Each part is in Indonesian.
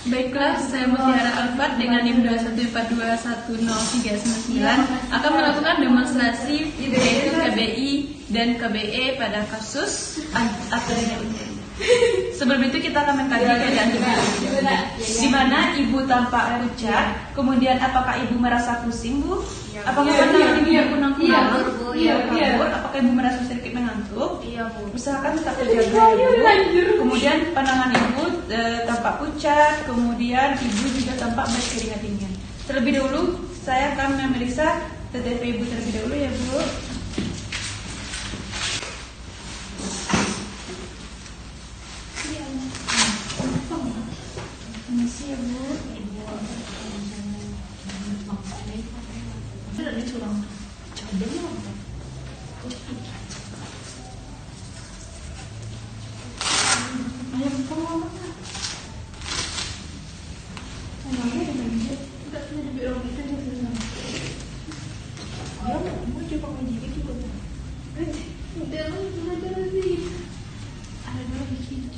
Baiklah, saya Mutiara Alfat dengan NIM 214210399 akan melakukan demonstrasi yaitu KBI dan KBE pada kasus Aprilia Unteri. Sebelum itu kita akan mengkaji keadaan ibu, di mana ibu tampak pucat. Kemudian apakah ibu merasa pusing, Bu? Apakah pandangan ibu kunang-kunang? Iya, Bu. Apakah ibu merasa sedikit mengantuk? Iya, Bu. Usahakan tetap terjaga, Bu. Kemudian pandangan ibu tampak pucat. Kemudian ibu juga tampak berkeringat dingin. Terlebih dahulu saya akan memeriksa TTP ibu terlebih dahulu ya, Bu. Permisi ya, Bu. Sudah dicurang. Ayam kamu apa? Ayamnya ada banjir. Enggak punya di orang kita dia bilang. Ayam mau coba ngajik juga. Udah lah, belajar lagi. Ada dua bikin.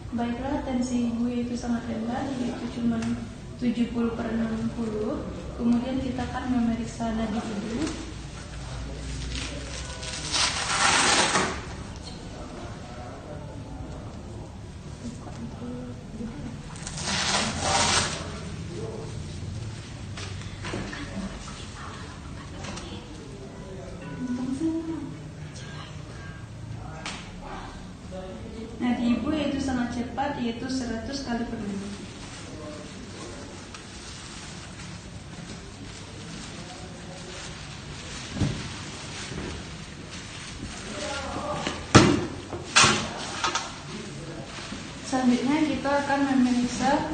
Baiklah, tensi ibu itu sangat rendah, yaitu cuma 70/60. Kemudian kita akan memeriksa nadi ibu. Nadi ibu yaitu sangat cepat, yaitu 100 kali per menit. Selanjutnya kita akan memeriksa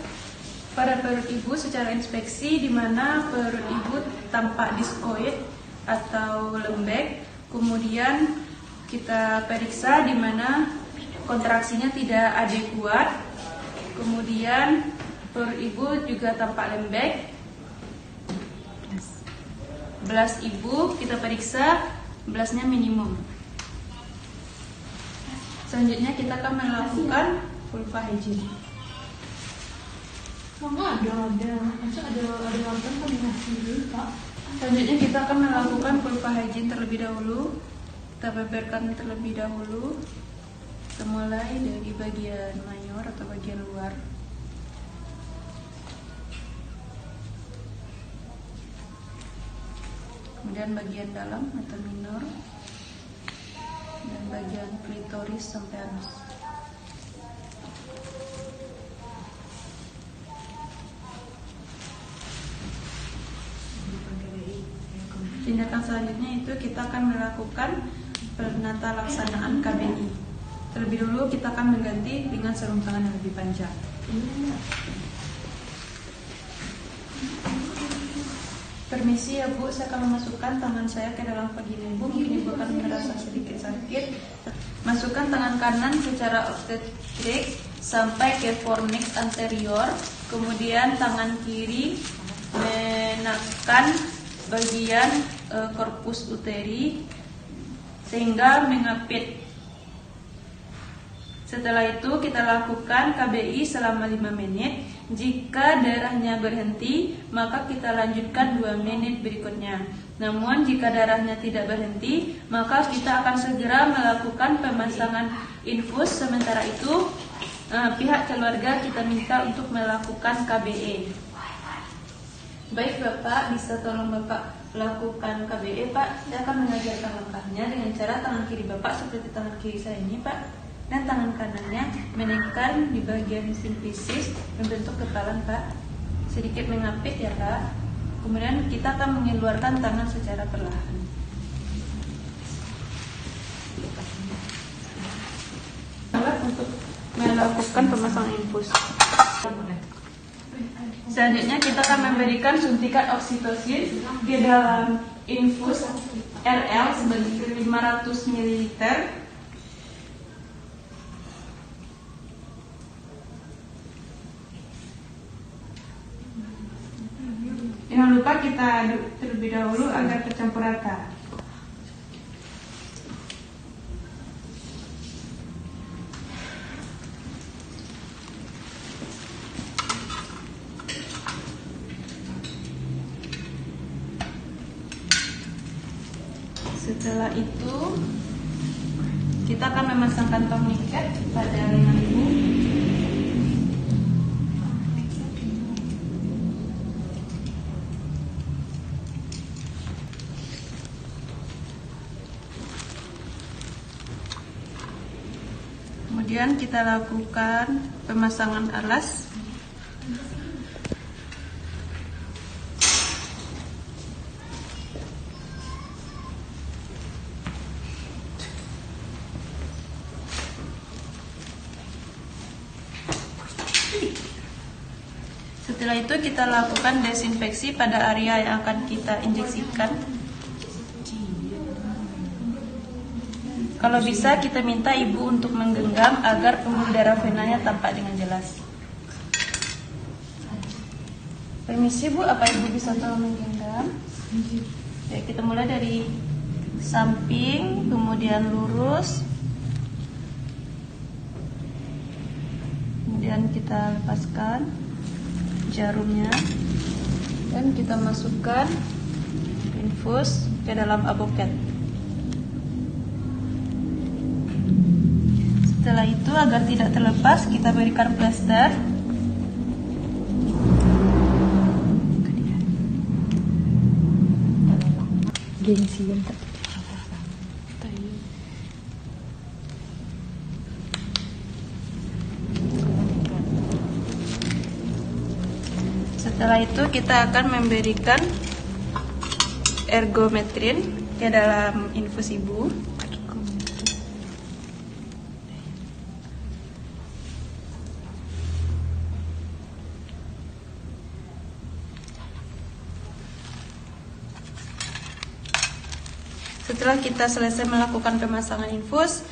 pada perut ibu secara inspeksi, di mana perut ibu tampak diskoid atau lembek. Kemudian kita periksa di mana kontraksinya tidak adekuat. Kemudian perut ibu juga tampak lembek. Belas ibu kita periksa, belasnya minimum. Selanjutnya kita akan melakukan vulva hygiene. Selanjutnya kita akan melakukan vulva hygiene terlebih dahulu. Kita beberkan terlebih dahulu. Kita mulai dari bagian mayor atau bagian luar. Kemudian bagian dalam atau minor. Dan bagian klitoris sampai anus. Tindakan selanjutnya itu kita akan melakukan penata laksanaan KBI. Terlebih dahulu kita akan mengganti dengan sarung tangan yang lebih panjang. Permisi ya, Bu, saya akan memasukkan tangan saya ke dalam vagina ibu. Mungkin ibu akan merasa sedikit sakit. Masukkan tangan kanan secara obstetrik sampai ke fornix anterior. Kemudian tangan kiri menekan bagian corpus uteri sehingga mengapit. Setelah itu kita lakukan KBI selama 5 menit. Jika darahnya berhenti, maka kita lanjutkan 2 menit berikutnya. Namun jika darahnya tidak berhenti, maka kita akan segera melakukan pemasangan infus. Sementara itu pihak keluarga kita minta untuk melakukan KBE. Baik Bapak, bisa tolong Bapak lakukan KBE, Pak. Saya akan mengajarkan langkahnya dengan cara tangan kiri Bapak seperti tangan kiri saya ini, Pak. Dan tangan kanannya menekan di bagian simplicis membentuk kepalan, Pak. Sedikit mengapit ya, Pak. Kemudian kita akan mengeluarkan tangan secara perlahan. Alat untuk melakukan pemasangan infus. Selanjutnya kita akan memberikan suntikan oksitosin di dalam infus RL sebanyak 500 ml. Jangan lupa kita aduk terlebih dahulu agar tercampur rata. Setelah itu kita akan memasangkan tourniquet pada lengan ibu. Kemudian kita lakukan pemasangan alas. Setelah itu kita lakukan desinfeksi pada area yang akan kita injeksikan. Kalau bisa kita minta ibu untuk menggenggam agar pembuluh darah venanya tampak dengan jelas. Permisi bu, apa ibu bisa tolong menggenggam? Ya, kita mulai dari samping, kemudian lurus, kemudian kita lepaskan jarumnya dan kita masukkan infus ke dalam aboket. Setelah itu agar tidak terlepas kita berikan plester. Setelah itu kita akan memberikan ergometrin ke dalam infus ibu. Setelah kita selesai melakukan pemasangan infus,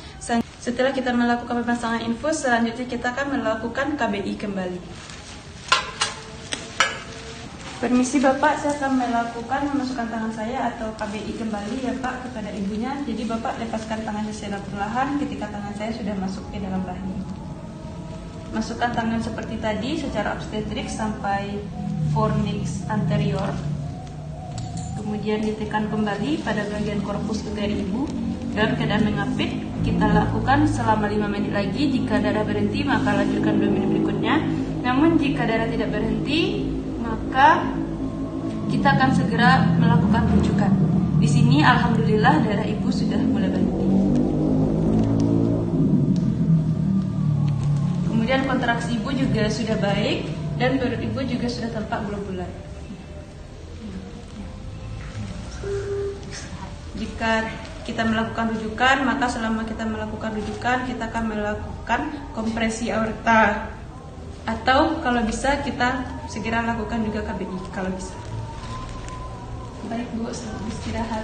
selanjutnya kita akan melakukan KBI kembali. Permisi Bapak, saya akan memasukkan tangan saya atau KBI kembali ya Pak kepada ibunya. Jadi Bapak lepaskan tangannya secara perlahan ketika tangan saya sudah masuk ke dalam rahim. Masukkan tangan seperti tadi secara obstetrik sampai fornix anterior. Kemudian ditekan kembali pada bagian korpus uteri ibu. Dalam keadaan mengapit, kita lakukan selama 5 menit lagi. Jika darah berhenti, maka lanjutkan 2 menit berikutnya. Namun jika darah tidak berhenti, maka kita akan segera melakukan rujukan. Di sini alhamdulillah darah ibu sudah mulai berhenti. Kemudian kontraksi ibu juga sudah baik dan perut ibu juga sudah tampak bulat-bulat. Jika kita melakukan rujukan, maka selama kita melakukan rujukan, kita akan melakukan kompresi aorta. Atau kalau bisa kita segera lakukan juga KBI kalau bisa. Baik Bu, selamat istirahat.